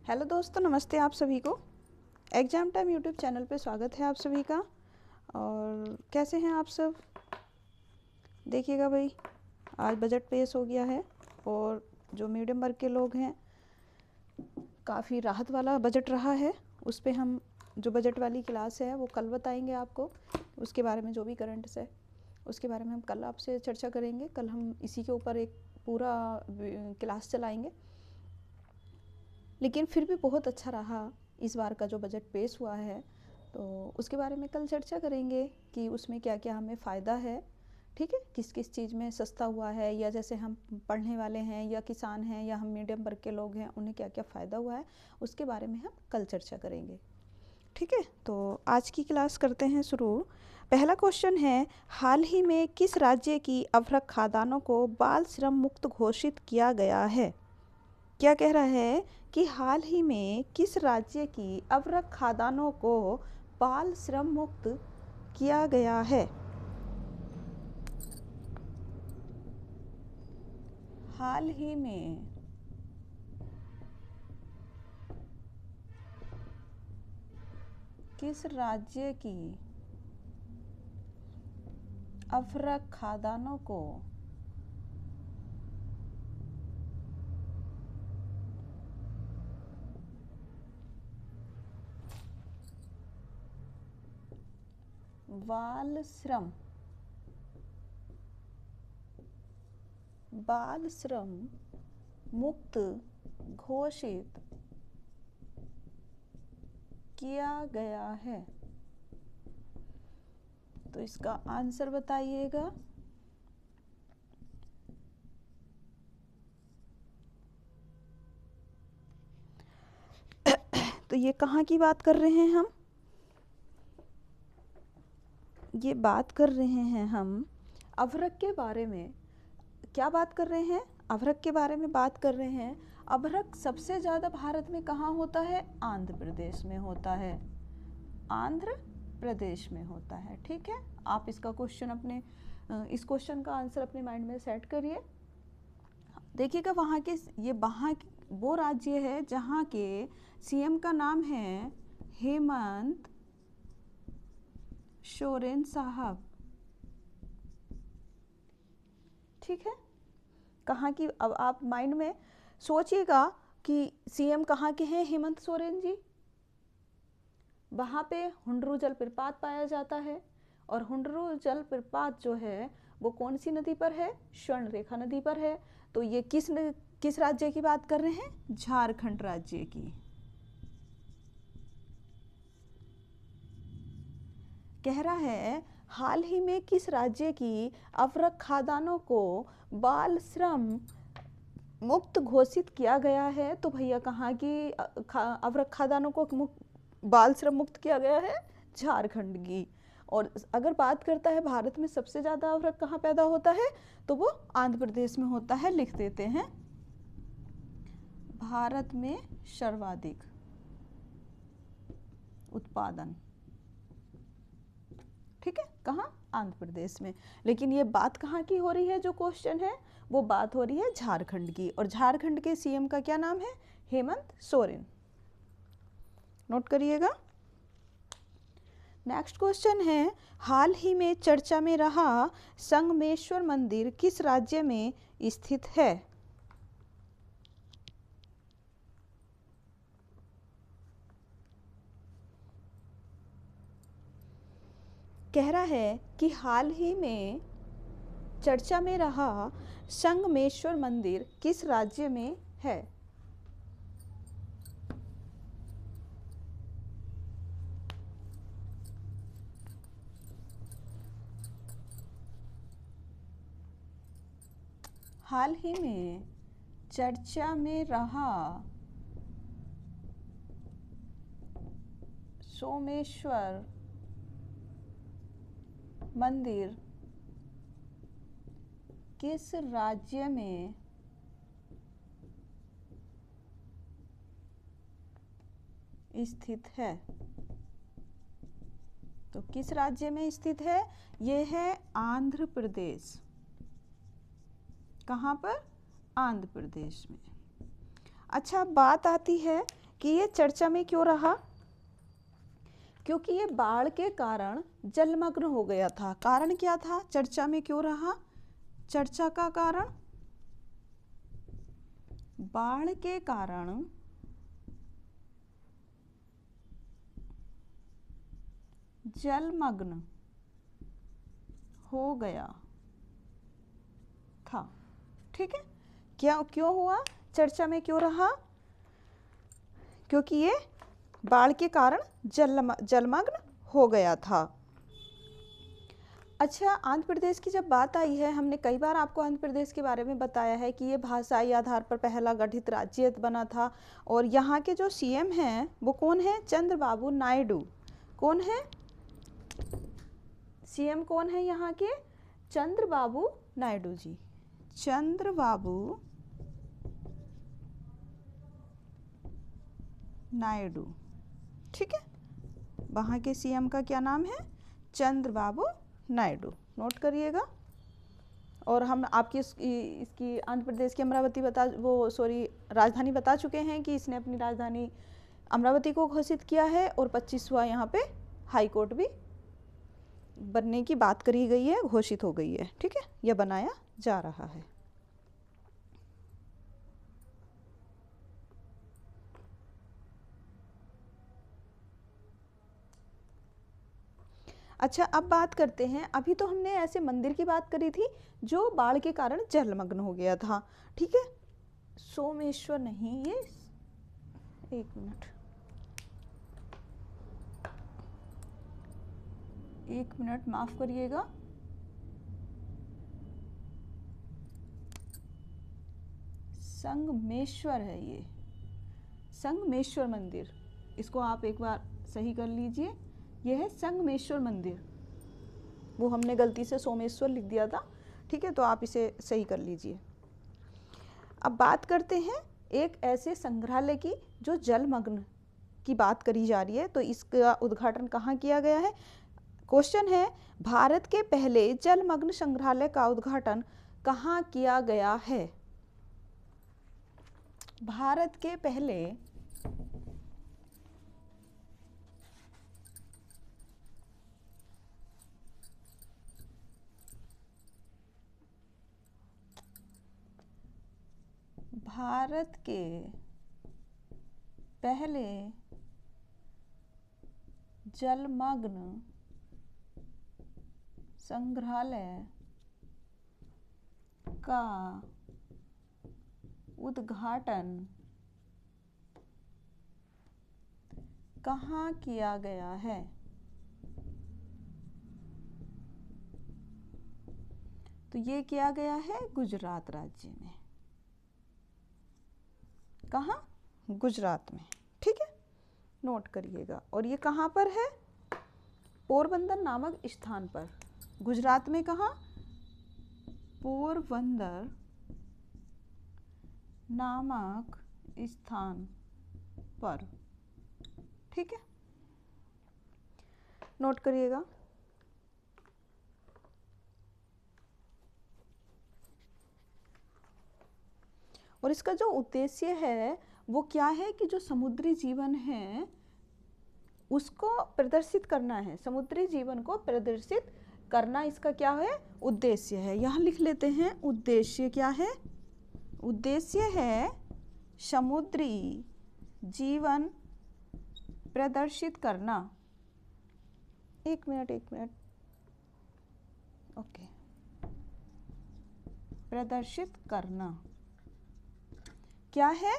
Hello दोस्तों, नमस्ते आप सभी को। एग्ज़ाम टाइम यूट्यूब चैनल पे स्वागत है आप सभी का। और कैसे हैं आप सब? देखिएगा भाई, आज बजट पेश हो गया है और जो मीडियम वर्ग के लोग हैं काफ़ी राहत वाला बजट रहा है। उस पे हम जो बजट वाली क्लास है वो कल बताएंगे आपको। उसके बारे में जो भी करंट्स है उसके बारे में हम कल आपसे चर्चा करेंगे। कल हम इसी के ऊपर एक पूरा क्लास चलाएंगे। लेकिन फिर भी बहुत अच्छा रहा इस बार का जो बजट पेश हुआ है, तो उसके बारे में कल चर्चा करेंगे कि उसमें क्या क्या हमें फ़ायदा है। ठीक है, किस किस चीज़ में सस्ता हुआ है, या जैसे हम पढ़ने वाले हैं या किसान हैं या हम मीडियम वर्ग के लोग हैं उन्हें क्या क्या फ़ायदा हुआ है, उसके बारे में हम कल चर्चा करेंगे। ठीक है, तो आज की क्लास करते हैं शुरू। पहला क्वेश्चन है, हाल ही में किस राज्य की अवरक खादानों को बाल श्रम मुक्त घोषित किया गया है? क्या कह रहा है कि हाल ही में किस राज्य की अवरक खादानों को बाल श्रम मुक्त किया गया है? हाल ही में किस राज्य की अवरक खादानों को बाल श्रम मुक्त घोषित किया गया है? तो इसका आंसर बताइएगा। तो ये कहाँ की बात कर रहे हैं हम? ये बात कर रहे हैं हम अवरक के बारे में। क्या बात कर रहे हैं? अभ्रक के बारे में बात कर रहे हैं। अभ्रक सबसे ज़्यादा भारत में कहाँ होता है? आंध्र प्रदेश में होता है। आंध्र प्रदेश में होता है। ठीक है, आप इसका क्वेश्चन अपने इस क्वेश्चन का आंसर अपने माइंड में सेट करिए। देखिएगा, वहाँ के वो राज्य है जहाँ के सीएम का नाम है हेमंत सोरेन साहब। ठीक है, कहाँ की? अब आप माइंड में सोचिएगा कि सीएम कहाँ के हैं हेमंत सोरेन जी। वहाँ पे हुंडरू जलप्रपात पाया जाता है, और हुंडरू जलप्रपात जो है वो कौन सी नदी पर है? स्वर्णरेखा नदी पर है। तो ये किस राज्य की बात कर रहे हैं? झारखंड राज्य की। कह रहा है हाल ही में किस राज्य की अवरक खादानों को बाल श्रम मुक्त घोषित किया गया है? तो भैया कहाँ की अवरक खादानों को बाल श्रम मुक्त किया गया है? झारखंड की। और अगर बात करता है भारत में सबसे ज़्यादा अवरक कहाँ पैदा होता है, तो वो आंध्र प्रदेश में होता है। लिख देते हैं, भारत में सर्वाधिक उत्पादन। ठीक है, कहाँ? आंध्र प्रदेश में। लेकिन ये बात कहाँ की हो रही है? जो क्वेश्चन है वो बात हो रही है झारखंड की, और झारखंड के सीएम का क्या नाम है? हेमंत सोरेन। नोट करिएगा। नेक्स्ट क्वेश्चन है, हाल ही में चर्चा में रहा संगमेश्वर मंदिर किस राज्य में स्थित है? कह रहा है कि हाल ही में चर्चा में रहा संगमेश्वर मंदिर किस राज्य में है? हाल ही में चर्चा में रहा सोमेश्वर मंदिर किस राज्य में स्थित है? तो किस राज्य में स्थित है? ये है आंध्र प्रदेश। कहाँ पर? आंध्र प्रदेश में। अच्छा, बात आती है कि ये चर्चा में क्यों रहा? क्योंकि ये बाढ़ के कारण जलमग्न हो गया था। कारण क्या था? चर्चा में क्यों रहा? चर्चा का कारण बाढ़ के कारण जलमग्न हो गया था। ठीक है, क्या क्यों हुआ? चर्चा में क्यों रहा? क्योंकि ये बाढ़ के कारण जलमग्न हो गया था। अच्छा, आंध्र प्रदेश की जब बात आई है, हमने कई बार आपको आंध्र प्रदेश के बारे में बताया है कि ये भाषाई आधार पर पहला गठित राज्य बना था। और यहाँ के जो सीएम हैं वो कौन है? चंद्रबाबू नायडू। कौन है सीएम? कौन है यहाँ के? चंद्रबाबू नायडू जी। चंद्रबाबू नायडू। ठीक है, वहाँ के सीएम का क्या नाम है? चंद्रबाबू नायडू। नोट करिएगा। और हम आपकी इसकी आंध्र प्रदेश की अमरावती राजधानी बता चुके हैं कि इसने अपनी राजधानी अमरावती को घोषित किया है। और 25वां यहाँ पे हाई कोर्ट भी बनने की बात करी गई है, घोषित हो गई है। ठीक है, यह बनाया जा रहा है। अच्छा, अब बात करते हैं, अभी तो हमने ऐसे मंदिर की बात करी थी जो बाढ़ के कारण जलमग्न हो गया था। ठीक है, सोमेश्वर नहीं, ये एक मिनट माफ करिएगा। संगमेश्वर है, ये संगमेश्वर मंदिर। इसको आप एक बार सही कर लीजिए, यह है संगमेश्वर मंदिर। वो हमने गलती से सोमेश्वर लिख दिया था। ठीक है, तो आप इसे सही कर लीजिए। अब बात करते हैं एक ऐसे संग्रहालय की जो जलमग्न की बात करी जा रही है। तो इसका उद्घाटन कहाँ किया गया है? क्वेश्चन है, भारत के पहले जलमग्न संग्रहालय का उद्घाटन कहाँ किया गया है? भारत के पहले जलमग्न संग्रहालय का उद्घाटन कहाँ किया गया है? तो ये किया गया है गुजरात राज्य में। कहाँ? गुजरात में। ठीक है, नोट करिएगा। और ये कहाँ पर है? पोरबंदर नामक स्थान पर। गुजरात में कहाँ? पोरबंदर नामक स्थान पर। ठीक है, नोट करिएगा। और इसका जो उद्देश्य है वो क्या है कि जो समुद्री जीवन है उसको प्रदर्शित करना है। समुद्री जीवन को प्रदर्शित करना इसका क्या है? उद्देश्य है। यहाँ लिख लेते हैं, उद्देश्य क्या है? उद्देश्य है समुद्री जीवन प्रदर्शित करना। एक मिनट ओके, प्रदर्शित करना क्या है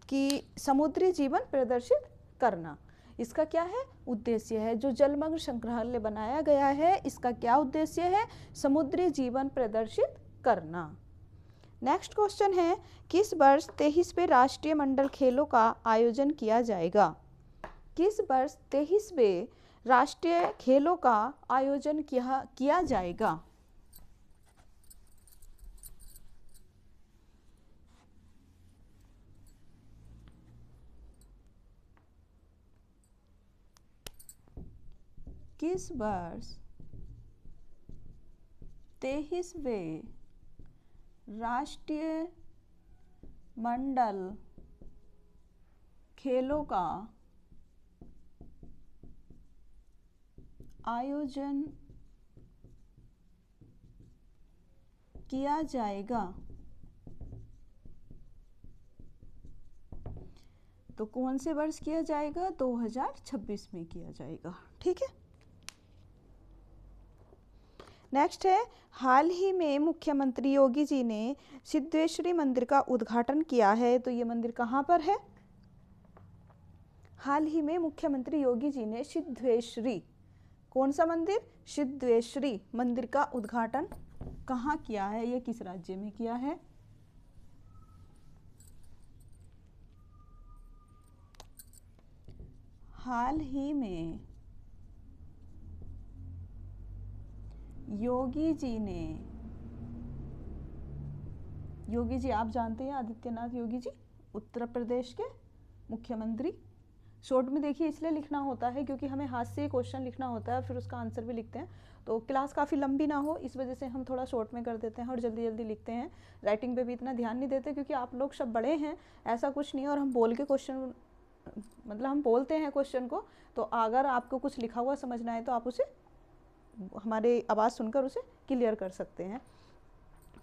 कि समुद्री जीवन प्रदर्शित करना इसका क्या है? उद्देश्य है। जो जलमग्न संग्रहालय बनाया गया है इसका क्या उद्देश्य है? समुद्री जीवन प्रदर्शित करना। नेक्स्ट क्वेश्चन है, किस वर्ष 23वें राष्ट्रीय मंडल खेलों का आयोजन किया जाएगा? किस वर्ष 23वें राष्ट्रीय खेलों का आयोजन किया जाएगा? किस वर्ष 23वें राष्ट्रीय मंडल खेलों का आयोजन किया जाएगा। तो कौन से वर्ष किया जाएगा? 2026 में किया जाएगा। ठीक है। नेक्स्ट है, हाल ही में मुख्यमंत्री योगी जी ने सिद्धेश्वरी मंदिर का उद्घाटन किया है। तो ये मंदिर कहाँ पर है? हाल ही में मुख्यमंत्री योगी जी ने सिद्धेश्वरी, कौन सा मंदिर? सिद्धेश्वरी मंदिर का उद्घाटन कहाँ किया है? ये किस राज्य में किया है? हाल ही में योगी जी आप जानते हैं, आदित्यनाथ योगी जी, उत्तर प्रदेश के मुख्यमंत्री। शॉर्ट में देखिए इसलिए लिखना होता है क्योंकि हमें हाथ से क्वेश्चन लिखना होता है, फिर उसका आंसर भी लिखते हैं, तो क्लास काफ़ी लंबी ना हो इस वजह से हम थोड़ा शॉर्ट में कर देते हैं और जल्दी जल्दी लिखते हैं। राइटिंग पे भी इतना ध्यान नहीं देते क्योंकि आप लोग सब बड़े हैं, ऐसा कुछ नहीं है। और हम बोल के क्वेश्चन, मतलब हम बोलते हैं क्वेश्चन को, तो अगर आपको कुछ लिखा हुआ समझना है तो आप उसे हमारे आवाज़ सुनकर उसे क्लियर कर सकते हैं।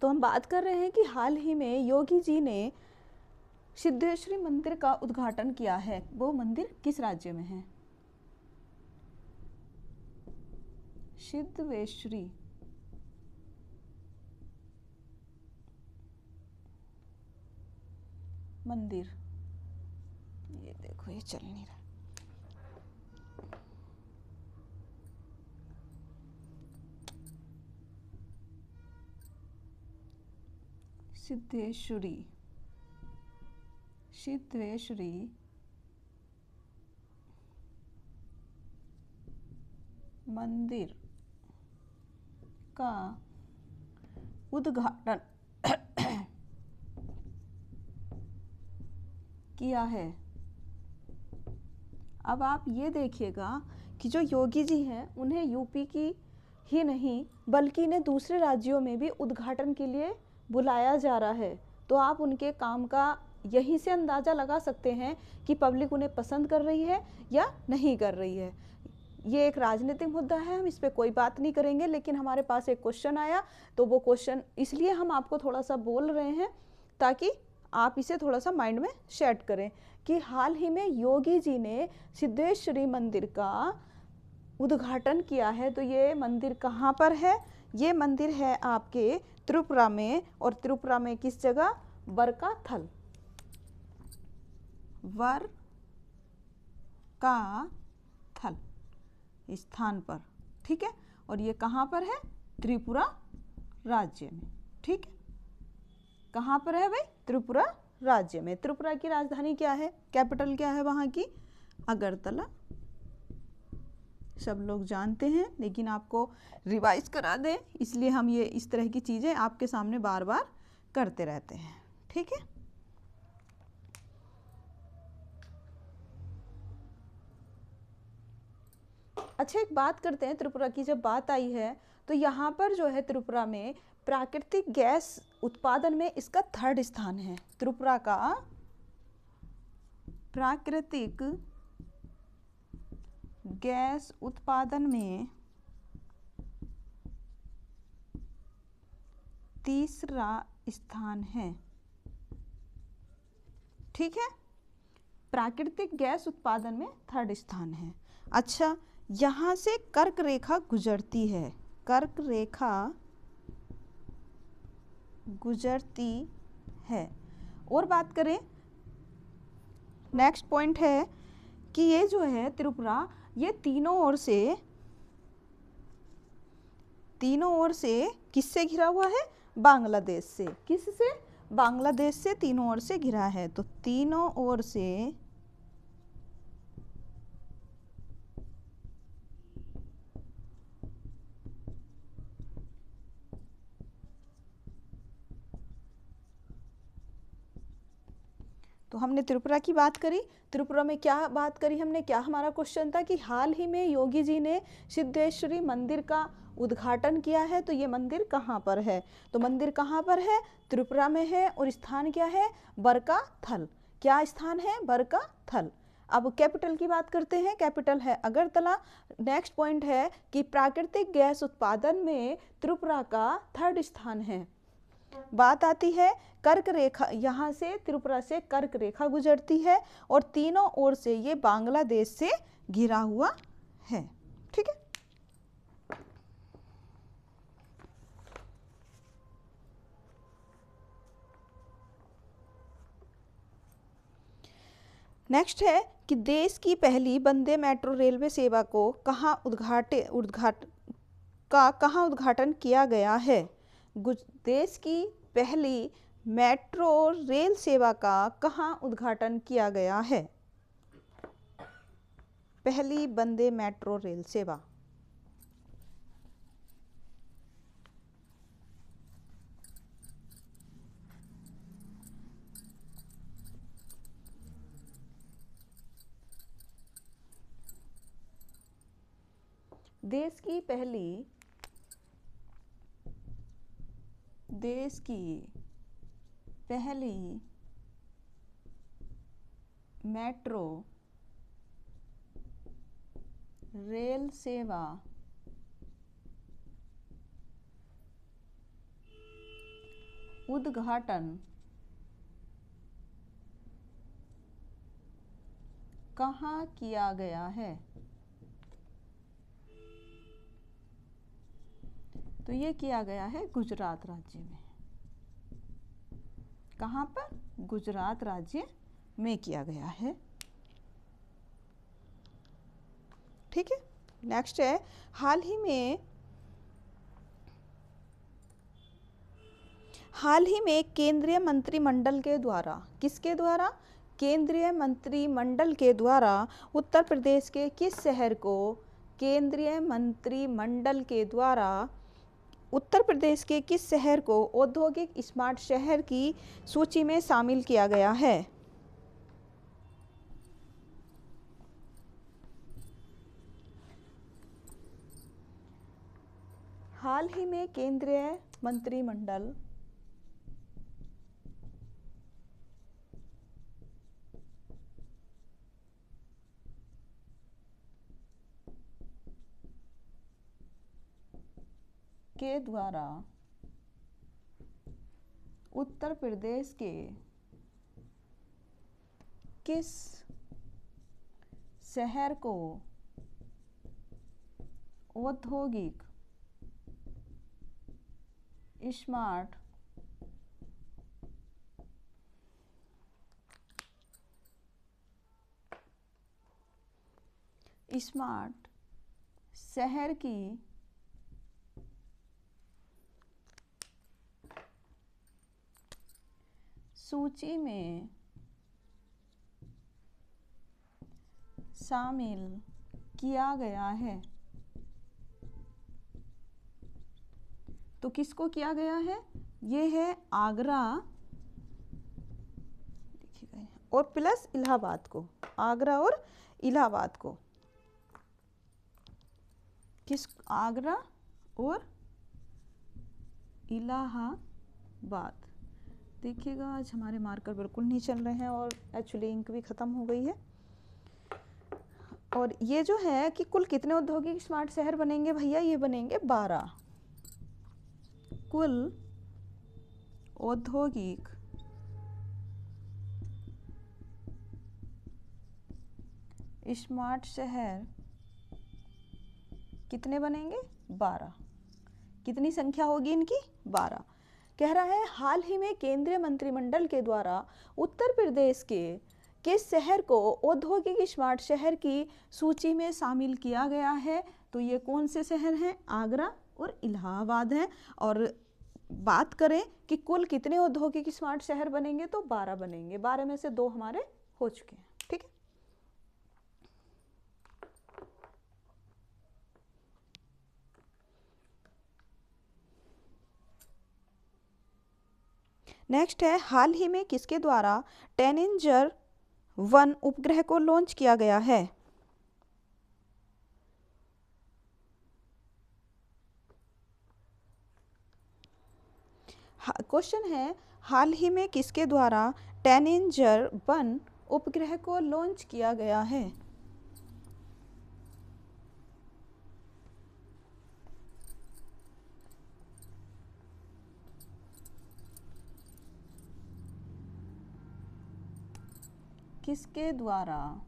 तो हम बात कर रहे हैं कि हाल ही में योगी जी ने सिद्धेश्वरी मंदिर का उद्घाटन किया है। वो मंदिर किस राज्य में है? सिद्धेश्वरी मंदिर, ये देखो ये चल नहीं रहा। सिद्धेश्वरी मंदिर का उद्घाटन किया है। अब आप ये देखिएगा कि जो योगी जी हैं उन्हें यूपी की ही नहीं बल्कि इन्हें दूसरे राज्यों में भी उद्घाटन के लिए बुलाया जा रहा है। तो आप उनके काम का यहीं से अंदाज़ा लगा सकते हैं कि पब्लिक उन्हें पसंद कर रही है या नहीं कर रही है। ये एक राजनीतिक मुद्दा है, हम इस पर कोई बात नहीं करेंगे, लेकिन हमारे पास एक क्वेश्चन आया तो वो क्वेश्चन इसलिए हम आपको थोड़ा सा बोल रहे हैं ताकि आप इसे थोड़ा सा माइंड में सेट करें कि हाल ही में योगी जी ने सिद्धेश्वरी मंदिर का उद्घाटन किया है। तो ये मंदिर कहाँ पर है? ये मंदिर है आपके त्रिपुरा में, और त्रिपुरा में किस जगह? बरकाथल, बरकाथल स्थान पर। ठीक है, और ये कहाँ पर है? त्रिपुरा राज्य में। ठीक है, कहाँ पर है भाई? त्रिपुरा राज्य में। त्रिपुरा की राजधानी क्या है? कैपिटल क्या है वहाँ की? अगरतला। सब लोग जानते हैं, लेकिन आपको रिवाइज करा दें इसलिए हम ये इस तरह की चीज़ें आपके सामने बार बार करते रहते हैं। ठीक है, अच्छा एक बात करते हैं, त्रिपुरा की जब बात आई है तो यहाँ पर जो है त्रिपुरा में प्राकृतिक गैस उत्पादन में इसका 3rd स्थान है। त्रिपुरा का प्राकृतिक गैस उत्पादन में 3रा स्थान है। ठीक है, प्राकृतिक गैस उत्पादन में 3rd स्थान है। अच्छा, यहाँ से कर्क रेखा गुजरती है, कर्क रेखा गुजरती है। और बात करें, नेक्स्ट पॉइंट है कि ये जो है त्रिपुरा, ये तीनों ओर से किससे घिरा हुआ है? बांग्लादेश से। किससे? बांग्लादेश से तीनों ओर से घिरा है। तो तीनों ओर से तो हमने त्रिपुरा की बात करी। त्रिपुरा में क्या बात करी हमने? क्या हमारा क्वेश्चन था कि हाल ही में योगी जी ने सिद्धेश्वरी मंदिर का उद्घाटन किया है। तो ये मंदिर कहाँ पर है? तो मंदिर कहाँ पर है? त्रिपुरा में है, और स्थान क्या है? बरकाथल। क्या स्थान है? बर का थल। अब कैपिटल की बात करते हैं, कैपिटल है अगरतला। नेक्स्ट पॉइंट है कि प्राकृतिक गैस उत्पादन में त्रिपुरा का 3rd स्थान है। बात आती है कर्क रेखा, यहाँ से त्रिपुरा से कर्क रेखा गुजरती है और तीनों ओर से ये बांग्लादेश से घिरा हुआ है। ठीक है, नेक्स्ट है कि देश की पहली वंदे मेट्रो रेलवे सेवा को कहाँ उद्घाटन किया गया है? देश की पहली मेट्रो रेल सेवा का कहाँ उद्घाटन किया गया है? पहली वंदे मेट्रो रेल सेवा। देश की पहली मेट्रो रेल सेवा उद्घाटन कहाँ किया गया है? तो ये किया गया है गुजरात राज्य में। कहाँ पर? गुजरात राज्य में किया गया है। ठीक है, नेक्स्ट है हाल ही में केंद्रीय मंत्रिमंडल के द्वारा, किसके द्वारा? केंद्रीय मंत्रिमंडल के द्वारा उत्तर प्रदेश के किस शहर को केंद्रीय मंत्रिमंडल के द्वारा उत्तर प्रदेश के किस शहर को औद्योगिक स्मार्ट शहर की सूची में शामिल किया गया है? हाल ही में केंद्रीय मंत्रिमंडल के द्वारा उत्तर प्रदेश के किस शहर को औद्योगिक स्मार्ट शहर की सूची में शामिल किया गया है? तो किसको किया गया है? ये है आगरा, देखिएगा, और प्लस इलाहाबाद को, आगरा और इलाहाबाद को। किस? आगरा और इलाहाबाद। देखिएगा आज हमारे मार्कर बिल्कुल नहीं चल रहे हैं और एक्चुअली इंक भी ख़त्म हो गई है। और ये जो है कि कुल कितने औद्योगिक स्मार्ट शहर बनेंगे भैया? ये बनेंगे 12। कुल औद्योगिक स्मार्ट शहर कितने बनेंगे? 12। कितनी संख्या होगी इनकी? 12। कह रहा है हाल ही में केंद्रीय मंत्रिमंडल के द्वारा उत्तर प्रदेश के किस शहर को औद्योगिक स्मार्ट शहर की सूची में शामिल किया गया है? तो ये कौन से शहर हैं? आगरा और इलाहाबाद हैं। और बात करें कि कुल कितने औद्योगिक स्मार्ट शहर बनेंगे, तो 12 बनेंगे। 12 में से 2 हमारे हो चुके हैं। ठीक है, नेक्स्ट है हाल ही में किसके द्वारा टेनिंजर 1 उपग्रह को लॉन्च किया गया है? क्वेश्चन है हाल ही में किसके द्वारा Tanager-1 उपग्रह को लॉन्च किया गया है? किसके द्वारा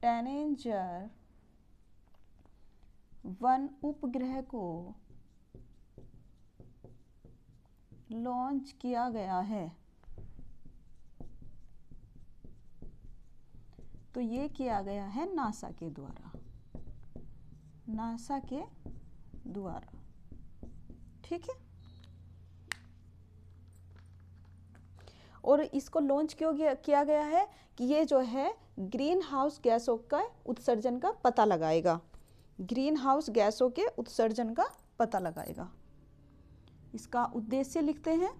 Tanager-1 उपग्रह को लॉन्च किया गया है? तो ये किया गया है नासा के द्वारा, नासा के द्वारा। ठीक है, और इसको लॉन्च क्यों किया गया है कि ये जो है ग्रीन हाउस गैसों का उत्सर्जन का पता लगाएगा, ग्रीन हाउस गैसों के उत्सर्जन का पता लगाएगा। इसका उद्देश्य लिखते हैं,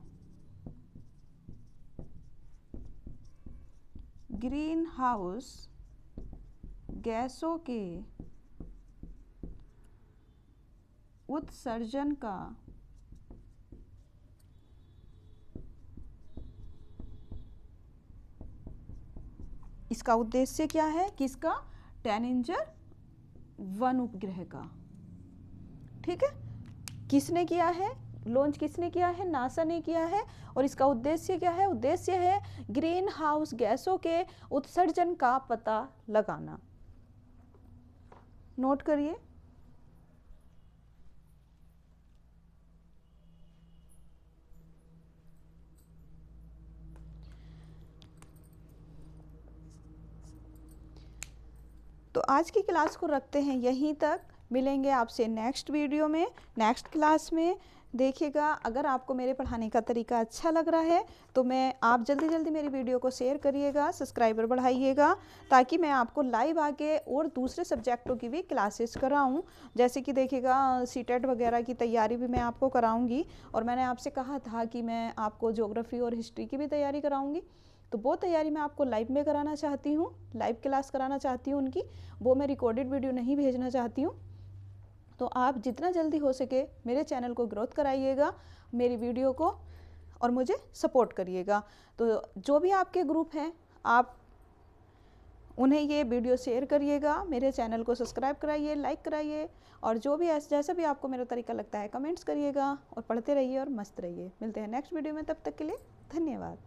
ग्रीन हाउस गैसों के उत्सर्जन का इसका उद्देश्य क्या है? किसका? Tanager-1 उपग्रह का। ठीक है, किसने किया है? लॉन्च किसने किया है? नासा ने किया है। और इसका उद्देश्य क्या है? उद्देश्य है ग्रीन हाउस गैसों के उत्सर्जन का पता लगाना। नोट करिए। तो आज की क्लास को रखते हैं यहीं तक। मिलेंगे आपसे नेक्स्ट वीडियो में, नेक्स्ट क्लास में। देखिएगा, अगर आपको मेरे पढ़ाने का तरीका अच्छा लग रहा है तो आप जल्दी जल्दी मेरी वीडियो को शेयर करिएगा, सब्सक्राइबर बढ़ाइएगा, ताकि मैं आपको लाइव आके और दूसरे सब्जेक्टों की भी क्लासेस कराऊं। जैसे कि देखिएगा, सीटेट वगैरह की तैयारी भी मैं आपको कराऊंगी, और मैंने आपसे कहा था कि मैं आपको ज्योग्राफी और हिस्ट्री की भी तैयारी कराऊंगी। तो वो तैयारी मैं आपको लाइव में कराना चाहती हूँ, लाइव क्लास कराना चाहती हूँ उनकी। वो मैं रिकॉर्डेड वीडियो नहीं भेजना चाहती हूँ। तो आप जितना जल्दी हो सके मेरे चैनल को ग्रोथ कराइएगा, मेरी वीडियो को, और मुझे सपोर्ट करिएगा। तो जो भी आपके ग्रुप हैं, आप उन्हें ये वीडियो शेयर करिएगा, मेरे चैनल को सब्सक्राइब कराइए, लाइक कराइए, और जो भी जैसा भी आपको मेरा तरीका लगता है कमेंट्स करिएगा, और पढ़ते रहिए और मस्त रहिए। मिलते हैं नेक्स्ट वीडियो में, तब तक के लिए धन्यवाद।